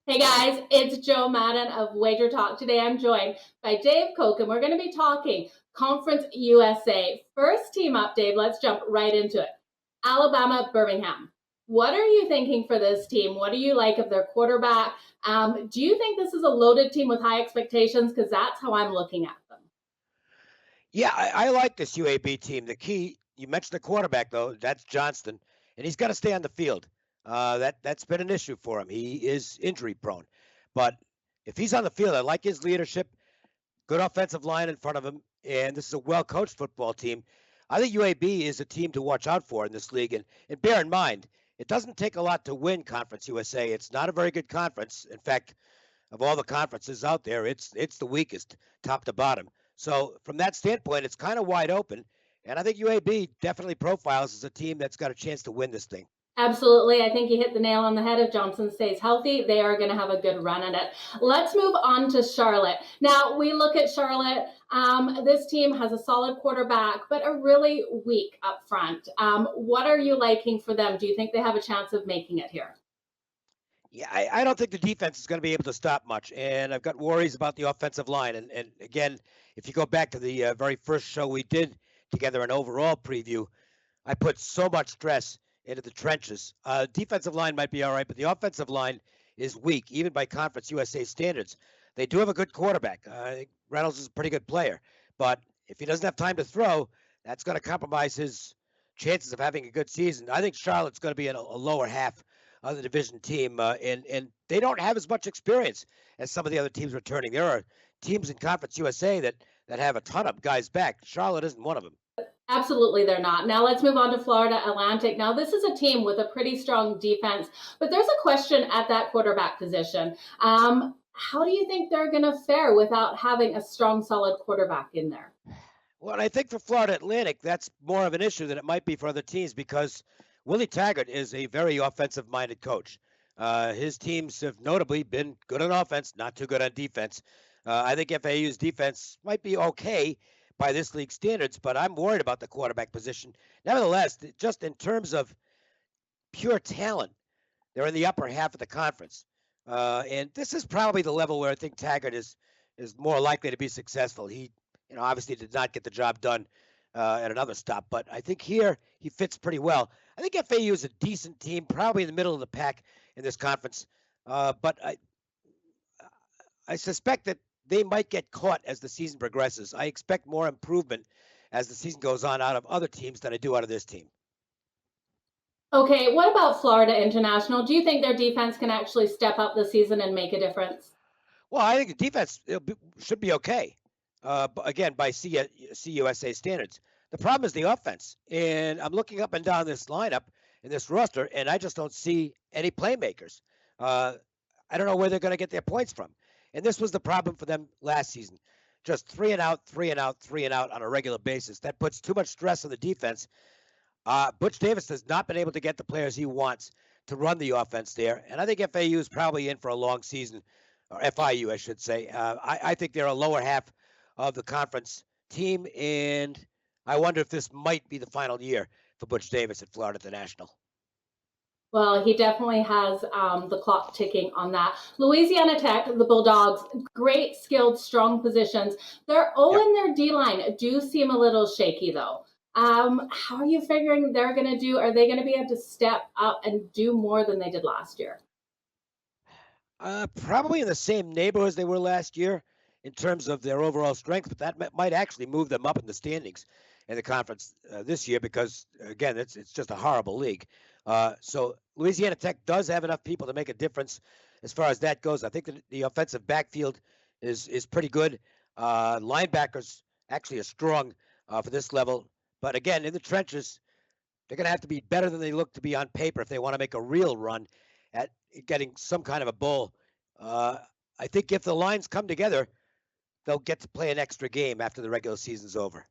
Hey guys, it's Joe Madden of WagerTalk. Today I'm joined by Dave Cokin. We're going to be talking Conference USA. First team up, Dave, let's jump right into it. Alabama, Birmingham. What are you thinking for this team? What do you like of their quarterback? Do you think this is a loaded team with high expectations? Because that's how I'm looking at them. Yeah, I like this UAB team. The key, you mentioned the quarterback, though, that's Johnston, and he's got to stay on the field. That's been an issue for him. He is injury prone. But if he's on the field, I like his leadership, good offensive line in front of him, and this is a well-coached football team. I think UAB is a team to watch out for in this league. And bear in mind, it doesn't take a lot to win Conference USA. It's not a very good conference. In fact, of all the conferences out there, it's the weakest, top to bottom. So from that standpoint, it's kind of wide open, and I think UAB definitely profiles as a team that's got a chance to win this thing. Absolutely. I think you hit the nail on the head. If Johnson stays healthy, they are going to have a good run at it. Let's move on to Charlotte. Now, we look at Charlotte. This team has a solid quarterback, but a really weak up front. What are you liking for them? Do you think they have a chance of making it here? Yeah, I don't think the defense is going to be able to stop much, and I've got worries about the offensive line. And again, if you go back to the very first show we did together, an overall preview, I put so much stress into the trenches. Defensive line might be all right, but the offensive line is weak, even by Conference USA standards. They do have a good quarterback. I think Reynolds is a pretty good player, but if he doesn't have time to throw, that's going to compromise his chances of having a good season. I think Charlotte's going to be in a lower half of the division team, and they don't have as much experience as some of the other teams returning. There are teams in Conference USA that have a ton of guys back. Charlotte isn't one of them. Absolutely, they're not. Now let's move on to Florida Atlantic. Now, this is a team with a pretty strong defense, but there's a question at that quarterback position. How do you think they're going to fare without having a strong, solid quarterback in there? Well, I think for Florida Atlantic, that's more of an issue than it might be for other teams because Willie Taggart is a very offensive-minded coach. His teams have notably been good on offense, not too good on defense. I think FAU's defense might be okay by this league standards, but I'm worried about the quarterback position. Nevertheless, just in terms of pure talent, they're in the upper half of the conference. And this is probably the level where I think Taggart is more likely to be successful. He, obviously did not get the job done at another stop, but I think here he fits pretty well. I think FAU is a decent team, probably in the middle of the pack in this conference. But I suspect that they might get caught as the season progresses. I expect more improvement as the season goes on out of other teams than I do out of this team. Okay, what about Florida International? Do you think their defense can actually step up this season and make a difference? Well, I think the defense should be okay. Again, by CUSA standards. The problem is the offense. And I'm looking up and down this lineup in this roster, and I just don't see any playmakers. I don't know where they're going to get their points from. And this was the problem for them last season. Just 3 and out, 3 and out, 3 and out on a regular basis. That puts too much stress on the defense. Butch Davis has not been able to get the players he wants to run the offense there. And I think FAU is probably in for a long season, or FIU, I should say. I think they're a lower half of the conference team, and I wonder if this might be the final year for Butch Davis at Florida International. Well, he definitely has the clock ticking on that. Louisiana Tech, the Bulldogs, great, skilled, strong positions. Their O and their D-line do seem a little shaky, though. How are you figuring they're going to do? Are they going to be able to step up and do more than they did last year? Probably in the same neighborhood as they were last year in terms of their overall strength, but that might actually move them up in the standings in the conference this year because, again, it's just a horrible league. So Louisiana Tech does have enough people to make a difference as far as that goes. I think that the offensive backfield is pretty good. Linebackers actually are strong for this level. But again, in the trenches, they're going to have to be better than they look to be on paper if they want to make a real run at getting some kind of a bowl. I think if the lines come together, they'll get to play an extra game after the regular season's over.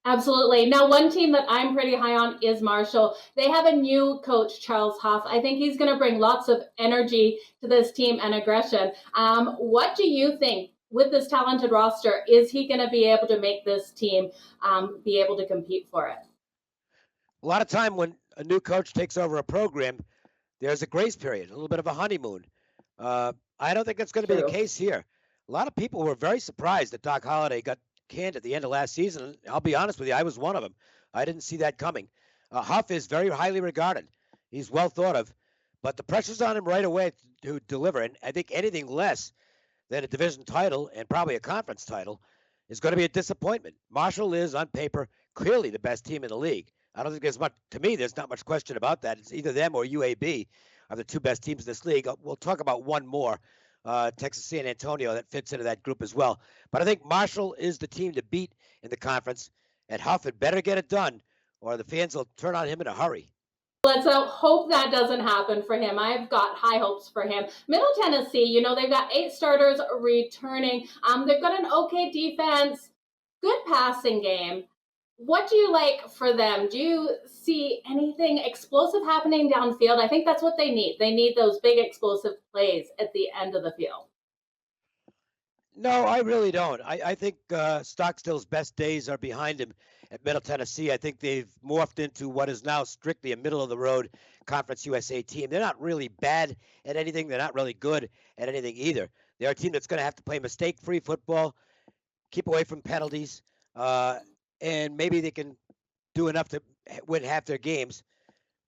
Absolutely. Now, one team that I'm pretty high on is Marshall. They have a new coach, Charles Huff. I think he's going to bring lots of energy to this team and aggression. What do you think with this talented roster? Is he going to be able to make this team be able to compete for it? A lot of time when a new coach takes over a program, there's a grace period, a little bit of a honeymoon. I don't think that's going to be the True. case here. A lot of people were very surprised that Doc Holliday got canned at the end of last season. I'll be honest with you, I was one of them. I didn't see that coming. Huff is very highly regarded. He's well thought of, but the pressure's on him right away to deliver. And I think anything less than a division title and probably a conference title is going to be a disappointment. Marshall is, on paper, clearly the best team in the league. I don't think there's much, to me, there's not much question about that. It's either them or UAB are the two best teams in this league. We'll talk about one more, Texas San Antonio, that fits into that group as well. But I think Marshall is the team to beat in the conference, and Huff had better get it done, or the fans will turn on him in a hurry. Let's hope that doesn't happen for him. I've got high hopes for him. Middle Tennessee, they've got 8 starters returning. They've got an okay defense, good passing game. What do you like for them? Do you see anything explosive happening downfield? I think that's what they need. They need those big explosive plays at the end of the field. No, I really don't. I think Stockstill's best days are behind him at Middle Tennessee. I think they've morphed into what is now strictly a middle-of-the-road Conference USA team. They're not really bad at anything. They're not really good at anything either. They're a team that's going to have to play mistake-free football, keep away from penalties, and maybe they can do enough to win half their games.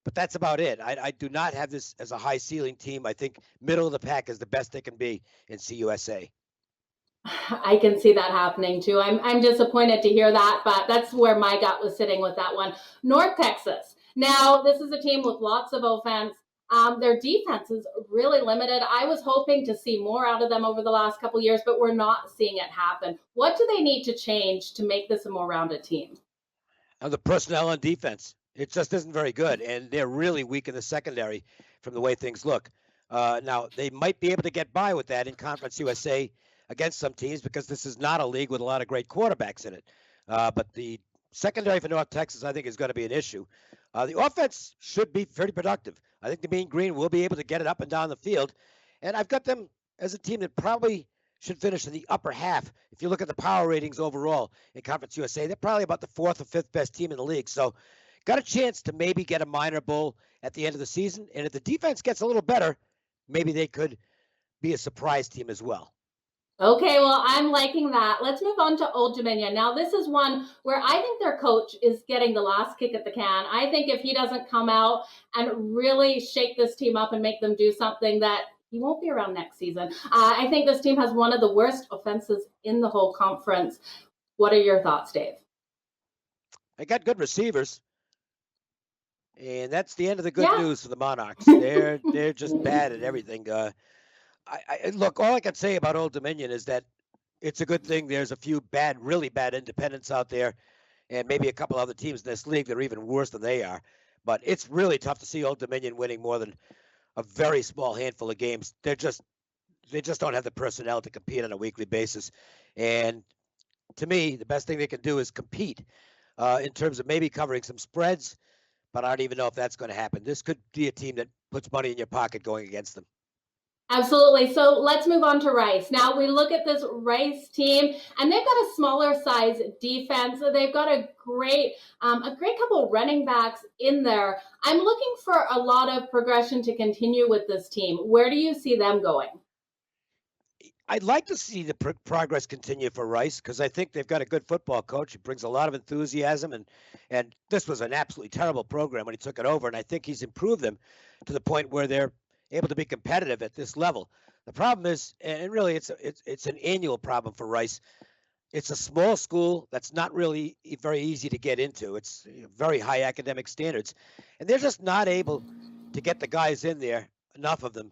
But that's about it. I do not have this as a high-ceiling team. I think middle of the pack is the best they can be in CUSA. I can see that happening too. I'm disappointed to hear that, but that's where my gut was sitting with that one. North Texas. Now, this is a team with lots of offense. Their defense is really limited. I was hoping to see more out of them over the last couple of years, but we're not seeing it happen. What do they need to change to make this a more rounded team? The personnel on defense. It just isn't very good, and they're really weak in the secondary from the way things look. Now, they might be able to get by with that in Conference USA against some teams because this is not a league with a lot of great quarterbacks in it. But the secondary for North Texas, I think, is going to be an issue. The offense should be pretty productive. I think the Mean Green will be able to get it up and down the field. And I've got them as a team that probably should finish in the upper half. If you look at the power ratings overall in Conference USA, they're probably about the 4th or 5th best team in the league. So got a chance to maybe get a minor bowl at the end of the season. And if the defense gets a little better, maybe they could be a surprise team as well. Okay, well, I'm liking that. Let's move on to Old Dominion. Now, this is one where I think their coach is getting the last kick at the can. I think if he doesn't come out and really shake this team up and make them do something, that he won't be around next season. I think this team has one of the worst offenses in the whole conference. What are your thoughts, Dave? They got good receivers. And that's the end of the good news for the Monarchs. They're just bad at everything. Look, all I can say about Old Dominion is that it's a good thing there's a few really bad independents out there, and maybe a couple other teams in this league that are even worse than they are. But it's really tough to see Old Dominion winning more than a very small handful of games. They just don't have the personnel to compete on a weekly basis. And to me, the best thing they can do is compete in terms of maybe covering some spreads, but I don't even know if that's going to happen. This could be a team that puts money in your pocket going against them. Absolutely. So let's move on to Rice. Now we look at this Rice team, and they've got a smaller size defense. They've got a great couple running backs in there. I'm looking for a lot of progression to continue with this team. Where do you see them going? I'd like to see the progress continue for Rice because I think they've got a good football coach. He brings a lot of enthusiasm, and this was an absolutely terrible program when he took it over, and I think he's improved them to the point where they're able to be competitive at this level. The problem is, and really it's an annual problem for Rice. It's a small school that's not really very easy to get into. It's very high academic standards, and they're just not able to get the guys in there, enough of them,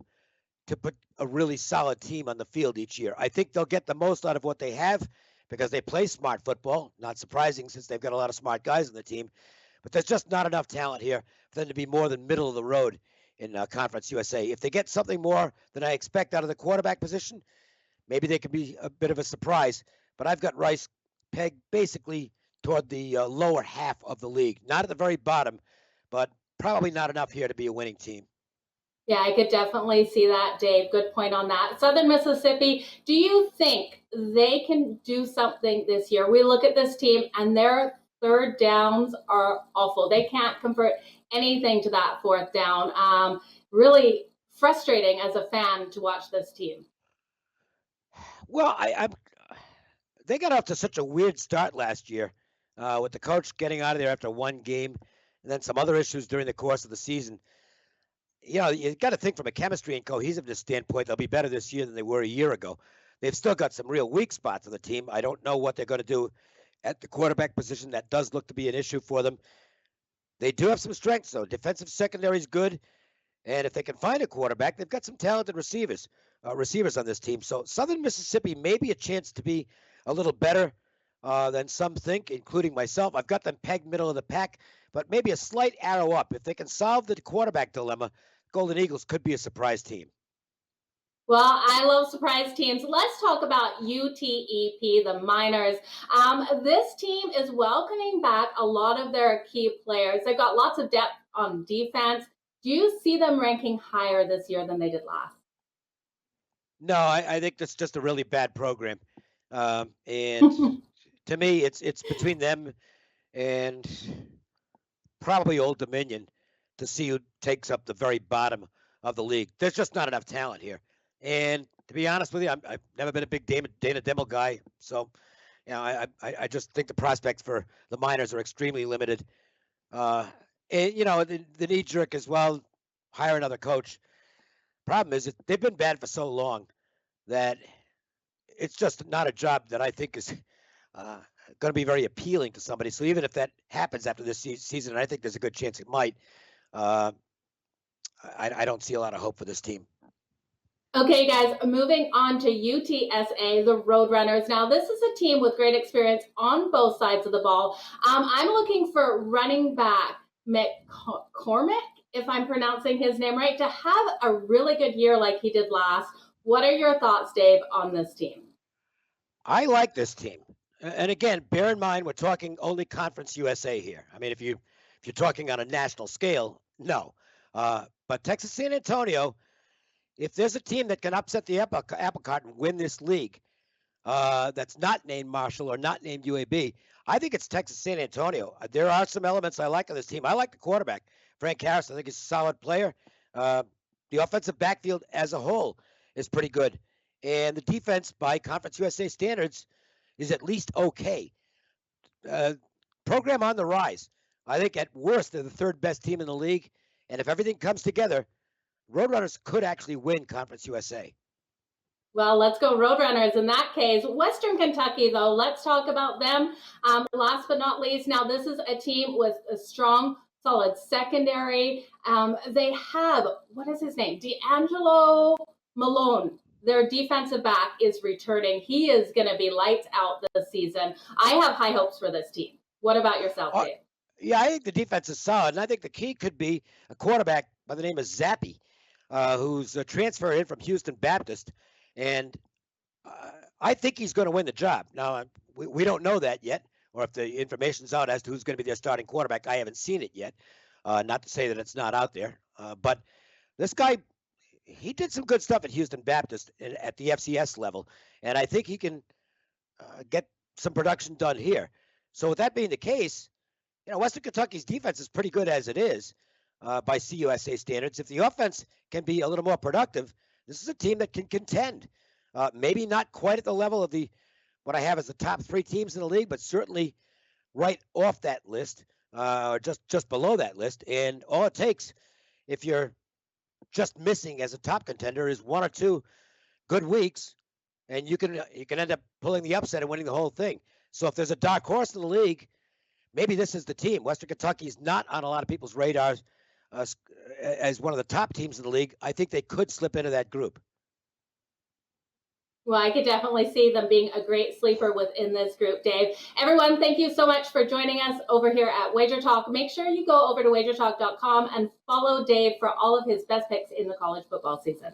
to put a really solid team on the field each year. I think they'll get the most out of what they have because they play smart football. Not surprising since they've got a lot of smart guys on the team, but there's just not enough talent here for them to be more than middle of the road in Conference USA. If they get something more than I expect out of the quarterback position, maybe they could be a bit of a surprise. But I've got Rice pegged basically toward the lower half of the league. Not at the very bottom, but probably not enough here to be a winning team. Yeah, I could definitely see that, Dave. Good point on that. Southern Mississippi, do you think they can do something this year? We look at this team, and their third downs are awful. They can't convert anything to that fourth down. Really frustrating as a fan to watch this team? Well, they got off to such a weird start last year, with the coach getting out of there after one game, and then some other issues during the course of the season. You got to think from a chemistry and cohesiveness standpoint, they'll be better this year than they were a year ago. They've still got some real weak spots on the team. I don't know what they're going to do at the quarterback position. That does look to be an issue for them. They do have some strengths, though. Defensive secondary is good, and if they can find a quarterback, they've got some talented receivers on this team. So Southern Mississippi may be a chance to be a little better than some think, including myself. I've got them pegged middle of the pack, but maybe a slight arrow up. If they can solve the quarterback dilemma, Golden Eagles could be a surprise team. Well, I love surprise teams. Let's talk about UTEP, the Miners. This team is welcoming back a lot of their key players. They've got lots of depth on defense. Do you see them ranking higher this year than they did last? No, I think that's just a really bad program. And to me, it's between them and probably Old Dominion to see who takes up the very bottom of the league. There's just not enough talent here. And to be honest with you, I've never been a big Dana Dimmel guy. So, I just think the prospects for the Miners are extremely limited. And, the knee jerk as well, hire another coach. Problem is that they've been bad for so long that it's just not a job that I think is going to be very appealing to somebody. So even if that happens after this season, and I think there's a good chance it might, I don't see a lot of hope for this team. Okay, guys, moving on to UTSA, the Roadrunners. Now, this is a team with great experience on both sides of the ball. I'm looking for running back McCormick, if I'm pronouncing his name right, to have a really good year like he did last. What are your thoughts, Dave, on this team? I like this team. And again, bear in mind, we're talking only Conference USA here. I mean, if you're talking on a national scale, no. But Texas San Antonio, if there's a team that can upset the apple cart and win this league, that's not named Marshall or not named UAB, I think it's Texas San Antonio. There are some elements I like on this team. I like the quarterback, Frank Harris. I think he's a solid player. The offensive backfield as a whole is pretty good. And the defense, by Conference USA standards, is at least okay. Program on the rise. I think at worst, they're the third best team in the league. And if everything comes together, Roadrunners could actually win Conference USA. Well, let's go Roadrunners in that case. Western Kentucky, though, let's talk about them. Last but not least, now this is a team with a strong, solid secondary. They have, what is his name? D'Angelo Malone. Their defensive back is returning. He is going to be lights out this season. I have high hopes for this team. What about yourself, Dave? Yeah, I think the defense is solid, and I think the key could be a quarterback by the name of Zappi, who's a transfer in from Houston Baptist, and I think he's going to win the job. Now, we don't know that yet, or if the information's out as to who's going to be their starting quarterback. I haven't seen it yet. Not to say that it's not out there, but this guy, he did some good stuff at Houston Baptist at the FCS level, and I think he can get some production done here. So with that being the case, Western Kentucky's defense is pretty good as it is by CUSA standards. If the offense can be a little more productive, this is a team that can contend. Maybe not quite at the level of what I have as the top three teams in the league, but certainly right off that list, or just below that list. And all it takes, if you're just missing as a top contender, is one or two good weeks, and you can end up pulling the upset and winning the whole thing. So if there's a dark horse in the league, maybe this is the team. Western Kentucky is not on a lot of people's radars as one of the top teams in the league. I think they could slip into that group. Well, I could definitely see them being a great sleeper within this group, Dave. Everyone, thank you so much for joining us over here at WagerTalk. Make sure you go over to WagerTalk.com and follow Dave for all of his best picks in the college football season.